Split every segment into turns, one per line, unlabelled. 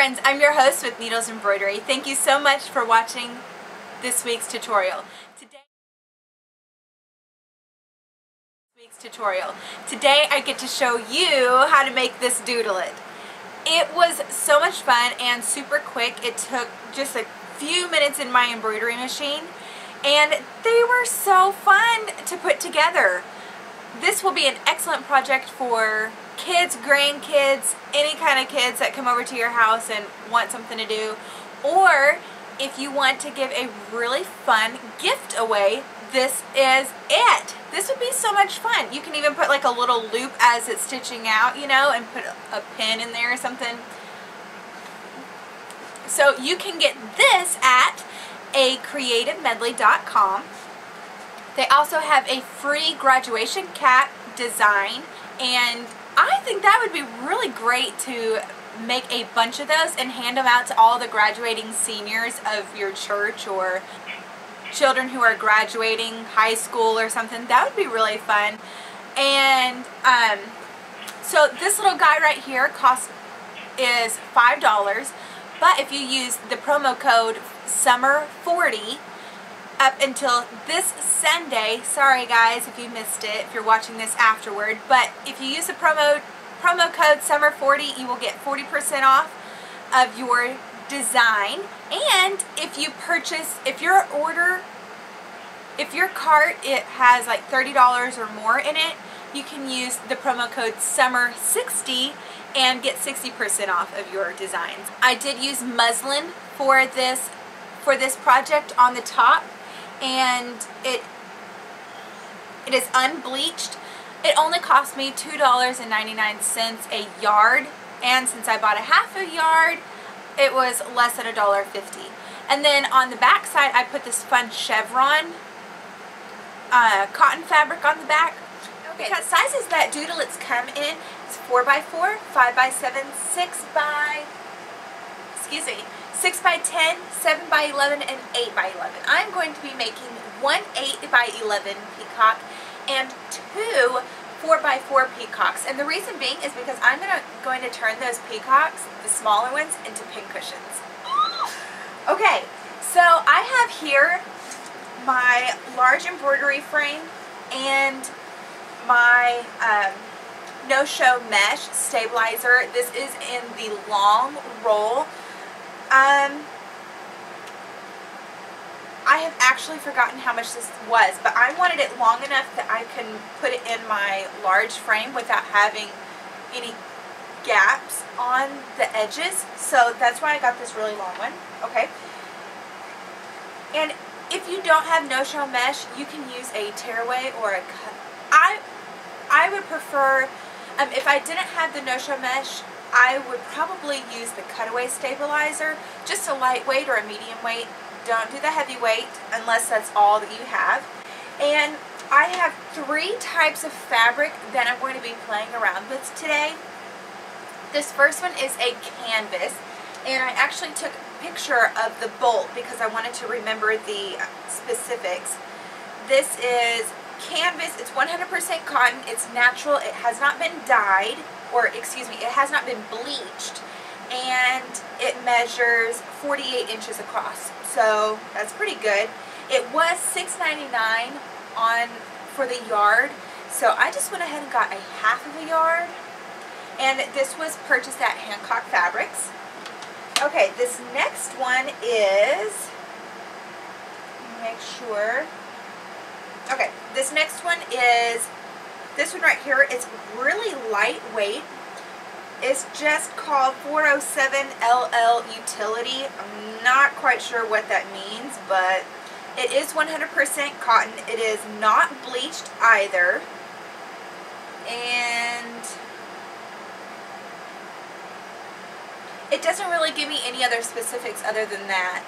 friends, I'm your host with Needles Embroidery. Thank you so much for watching this week's tutorial. Today I get to show you how to make this Doodle-It. It was so much fun and super quick. It took just a few minutes in my embroidery machine and they were so fun to put together. This will be an excellent project for kids, grandkids, any kind of kids that come over to your house and want something to do. Or if you want to give a really fun gift away, this is it. This would be so much fun. You can even put like a little loop as it's stitching out, you know, and put a pin in there or something. So you can get this at acreativemedley.com. They also have a free graduation cap design, and I think that would be really great to make a bunch of those and hand them out to all the graduating seniors of your church or children who are graduating high school or something. That would be really fun. And so this little guy right here is $5, but if you use the promo code SUMMER40 up until this Sunday, sorry guys if you missed it, if you're watching this afterward, but if you use the promo code SUMMER40, you will get 40% off of your design. And if you purchase, if your cart, it has like $30 or more in it, you can use the promo code SUMMER60 and get 60% off of your designs. I did use muslin for this project on the top, and it is unbleached. It only cost me $2.99 a yard, and since I bought a half a yard, it was less than $1.50. And then on the back side, I put this fun chevron cotton fabric on the back. Okay. Because sizes that Doodle-Its come in is 4x4, 5x7, 6x10, 7x11, and 8x11. I'm going to be making one 8x11 peacock and two 4x4 peacocks, and the reason being is because I'm going to turn those peacocks, the smaller ones, into pincushions. Okay, so I have here my large embroidery frame and my no-show mesh stabilizer. This is in the long roll. I have actually forgotten how much this was, but I wanted it long enough that I can put it in my large frame without having any gaps on the edges. So that's why I got this really long one. Okay. And if you don't have no-show mesh, you can use a tearaway or a cut. I would prefer, if I didn't have the no-show mesh, I would probably use the cutaway stabilizer, just a lightweight or a medium weight. Don't do the heavyweight unless that's all that you have. And I have 3 types of fabric that I'm going to be playing around with today. This first one is a canvas, and I actually took a picture of the bolt because I wanted to remember the specifics. This is canvas. It's 100% cotton. It's natural. It has not been dyed, or excuse me, it has not been bleached, and it measures 48 inches across. So that's pretty good. It was $6.99 for the yard, so I just went ahead and got a half of a yard, and this was purchased at Hancock Fabrics. Okay, this next one is, make sure. Okay, this next one is this one right here. It's really lightweight. It's just called 407 LL Utility. I'm not quite sure what that means, but it is 100% cotton. It is not bleached either. And it doesn't really give me any other specifics other than that.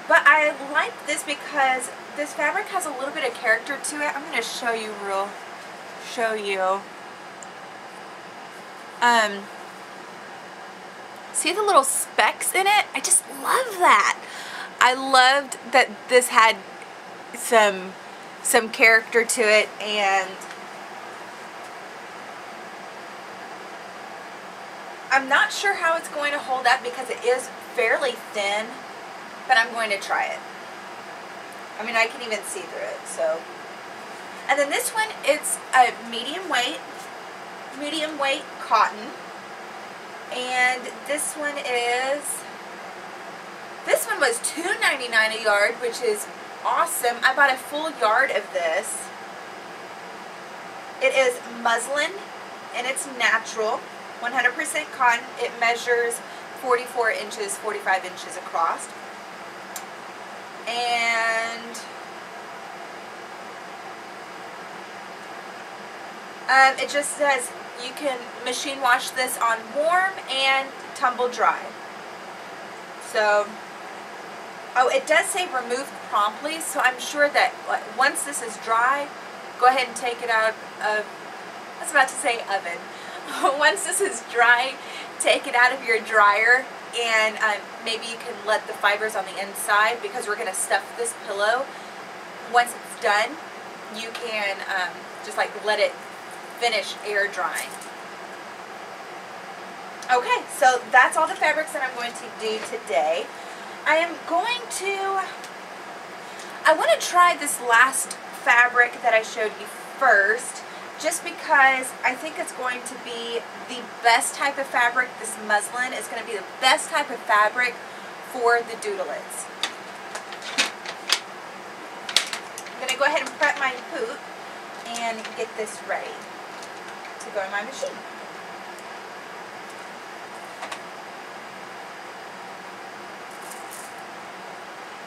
But I like this because this fabric has a little bit of character to it. I'm going to show you see the little specks in it? I just love that. I loved that this had some character to it, and I'm not sure how it's going to hold up because it is fairly thin, but I'm going to try it. I mean, I can even see through it, so. And then this one, it's a medium weight cotton. And this one was $2.99 a yard, which is awesome. I bought a full yard of this. It is muslin, and it's natural, 100% cotton. It measures 44 inches, 45 inches across. And it just says you can machine wash this on warm and tumble dry. So, oh, it does say remove promptly, so I'm sure that once this is dry, go ahead and take it out of, I was about to say oven. Once this is dry, take it out of your dryer, and maybe you can let the fibers on the inside, because we're going to stuff this pillow. Once it's done, you can just like let it finish air drying. Okay, so that's all the fabrics that I'm going to do today. I want to try this last fabric that I showed you first, just because I think it's going to be the best type of fabric. This muslin is going to be the best type of fabric for the Doodle-Its. I'm going to go ahead and prep my hoop and get this ready to go in my machine.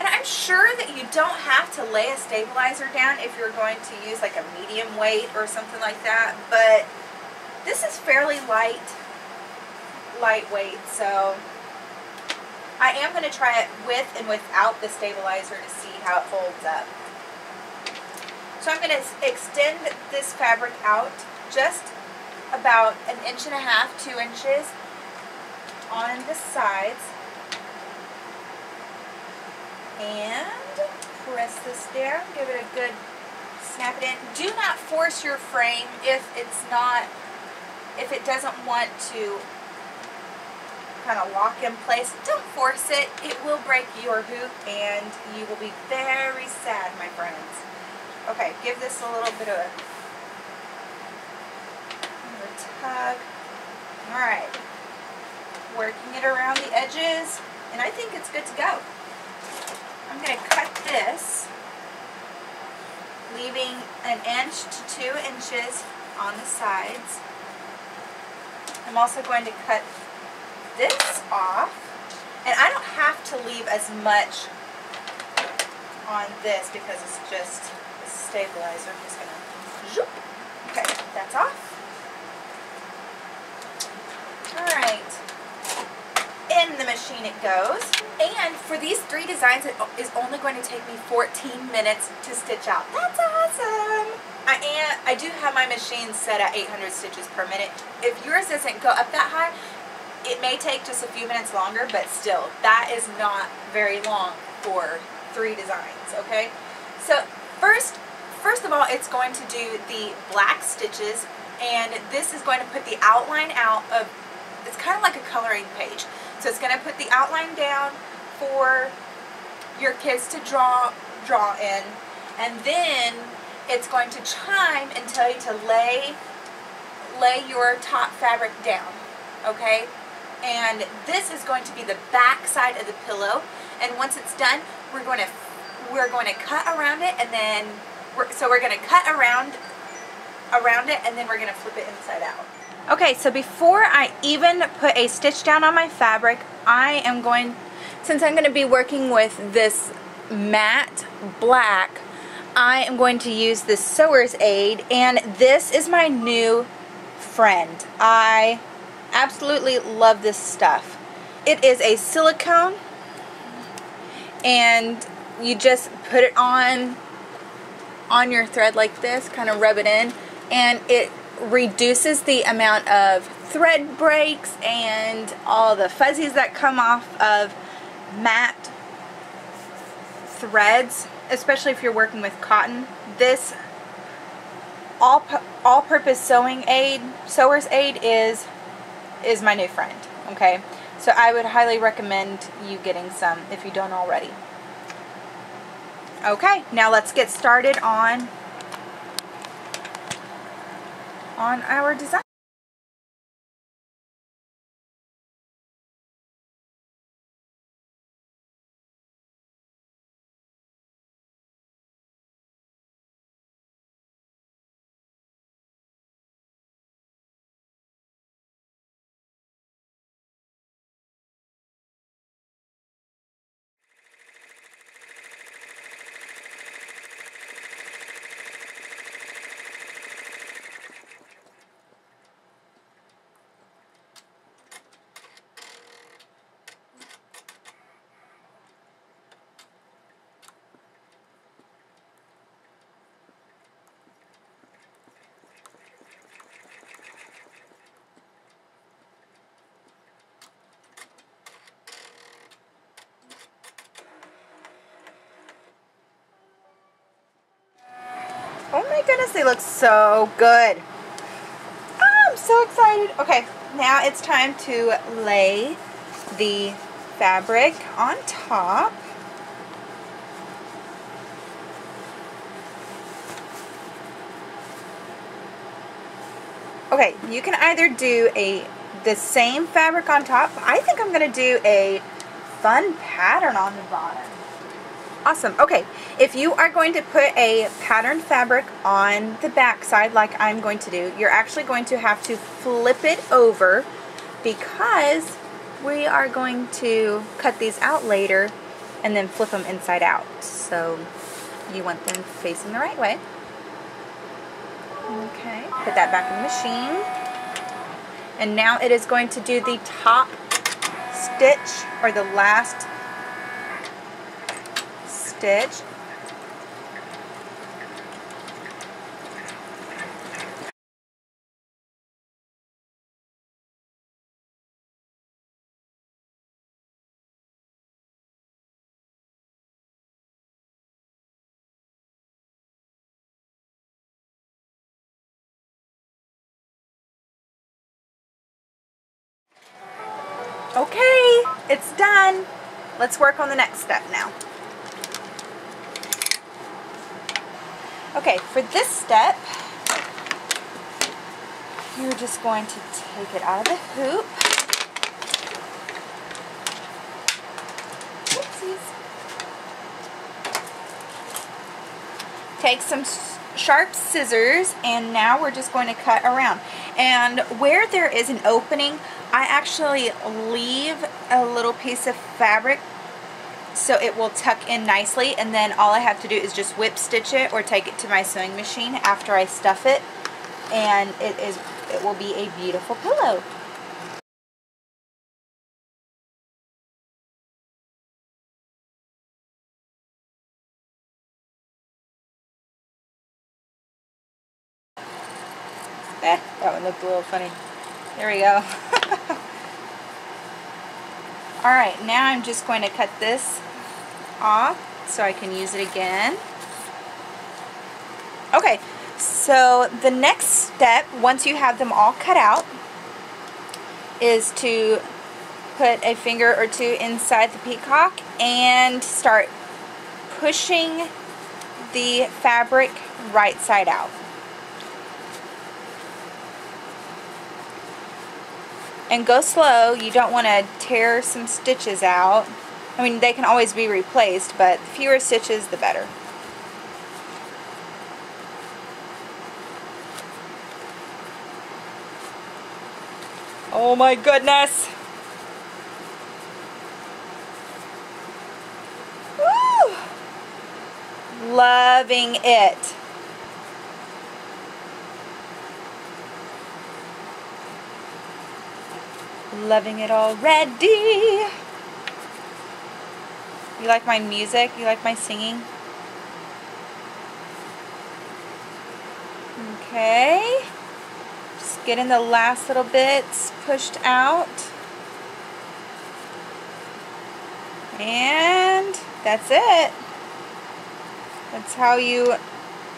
And I'm sure that you don't have to lay a stabilizer down if you're going to use like a medium weight or something like that, but this is fairly lightweight, so I am going to try it with and without the stabilizer to see how it holds up. So I'm going to extend this fabric out just about 1.5 inches, 2 inches on the sides, and press this down, give it a good snap it in. Do not force your frame if it doesn't want to kind of lock in place. Don't force it. It will break your hoop and you will be very sad, my friends. Okay, give this a little bit of a tug. Alright, working it around the edges, and I think it's good to go. I'm going to cut this, leaving 1 inch to 2 inches on the sides. I'm also going to cut this off, and I don't have to leave as much on this because it's just a stabilizer. I'm just going to zoop. Okay, that's off. Alright, in the machine it goes. And for these 3 designs, it is only going to take me 14 minutes to stitch out. That's awesome! I do have my machine set at 800 stitches per minute. If yours doesn't go up that high, it may take just a few minutes longer, but still, that is not very long for 3 designs, okay? So first of all, it's going to do the black stitches, and this is going to put the outline out of, it's kind of like a coloring page. So it's going to put the outline down for your kids to draw in, and then it's going to chime and tell you to lay your top fabric down, okay? And this is going to be the back side of the pillow, and once it's done, we're going to cut around it, and then we're going to cut around it, and then we're going to flip it inside out. Okay, so before I even put a stitch down on my fabric, since I'm going to be working with this matte black, I am going to use this sewer's aid, and this is my new friend. I absolutely love this stuff. It is a silicone, and you just put it on your thread like this, kind of rub it in, and it reduces the amount of thread breaks and all the fuzzies that come off of matte threads, especially if you're working with cotton. This all-purpose sewer's aid is my new friend. okay? So I would highly recommend you getting some if you don't already. Okay, now let's get started on our design. Oh my goodness, they look so good. Oh, I'm so excited. Okay, now it's time to lay the fabric on top. Okay, you can either do the same fabric on top. I think I'm going to do a fun pattern on the bottom. Awesome. Okay, if you are going to put a patterned fabric on the back side like I'm going to do, you're actually going to have to flip it over because we are going to cut these out later and then flip them inside out. So you want them facing the right way. Okay, put that back in the machine. And now it is going to do the top stitch, or the last stitch. Okay, it's done. Let's work on the next step now. Okay, for this step, you're just going to take it out of the hoop. Oopsies. Take some sharp scissors, and now we're just going to cut around. And where there is an opening, I actually leave a little piece of fabric so it will tuck in nicely, and then all I have to do is just whip stitch it or take it to my sewing machine after I stuff it, and it will be a beautiful pillow. That one looked a little funny. There we go. Alright, now I'm just going to cut this off so I can use it again. Okay, so the next step, once you have them all cut out, is to put a finger or two inside the peacock and start pushing the fabric right side out. And go slow. You don't want to tear some stitches out. I mean, they can always be replaced, but the fewer stitches, the better. Oh my goodness! Woo! Loving it. Loving it already. You like my music? You like my singing? Okay. Just getting the last little bits pushed out. And that's it. That's how you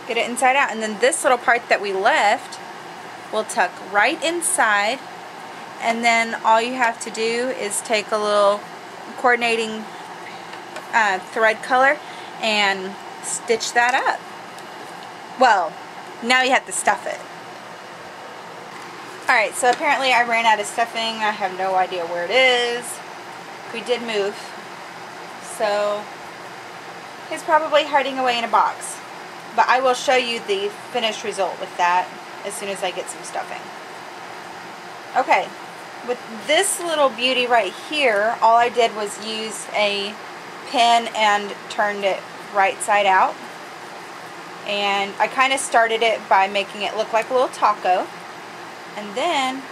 get it inside out. And then this little part that we left will tuck right inside. and then all you have to do is take a little coordinating thread color and stitch that up. Well, now you have to stuff it. Alright, so apparently I ran out of stuffing. I have no idea where it is. We did move, so it's probably hiding away in a box. But I will show you the finished result with that as soon as I get some stuffing. Okay, with this little beauty right here, all I did was use a pin and turned it right side out. And I kind of started it by making it look like a little taco. And then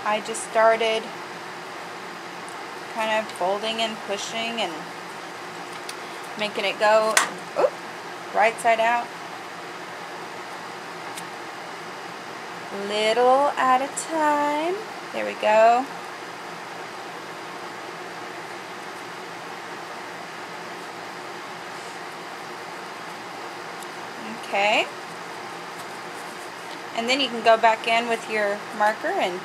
I just started kind of folding and pushing and making it go right side out. Little at a time. There we go. Okay. And then you can go back in with your marker and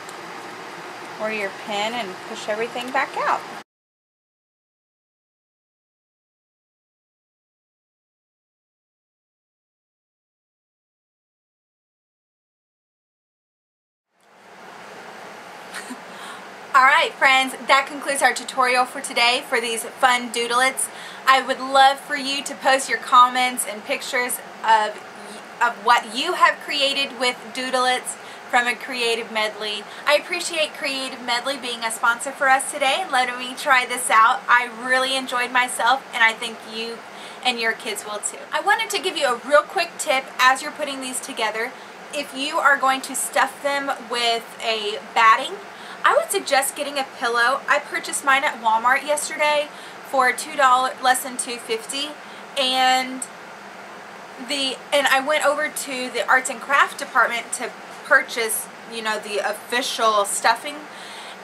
or your pen and push everything back out. Alright friends, that concludes our tutorial for today for these fun Doodle-Its. I would love for you to post your comments and pictures of what you have created with Doodle-Its from A Creative Medley. I appreciate Creative Medley being a sponsor for us today and letting me try this out. I really enjoyed myself, and I think you and your kids will too. I wanted to give you a real quick tip as you're putting these together. If you are going to stuff them with a batting, I would suggest getting a pillow. I purchased mine at Walmart yesterday for $2, less than $2.50, and I went over to the arts and craft department to purchase, you know, the official stuffing,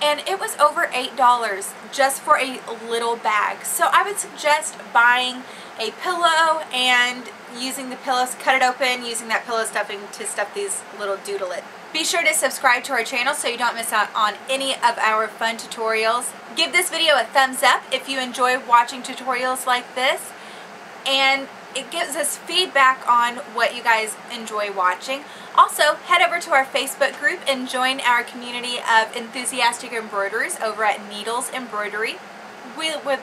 and it was over $8 just for a little bag. So I would suggest buying a pillow and using the pillows, cut it open, using that pillow stuffing to stuff these little Doodle-It. Be sure to subscribe to our channel so you don't miss out on any of our fun tutorials. Give this video a thumbs up if you enjoy watching tutorials like this, and it gives us feedback on what you guys enjoy watching. Also, head over to our Facebook group and join our community of enthusiastic embroiderers over at Needles Embroidery. We would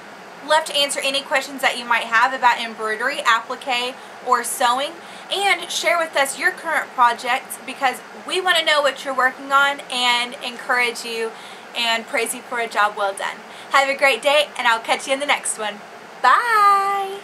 love to answer any questions that you might have about embroidery, applique, or sewing, and share with us your current projects, because we want to know what you're working on and encourage you and praise you for a job well done. Have a great day, and I'll catch you in the next one. Bye!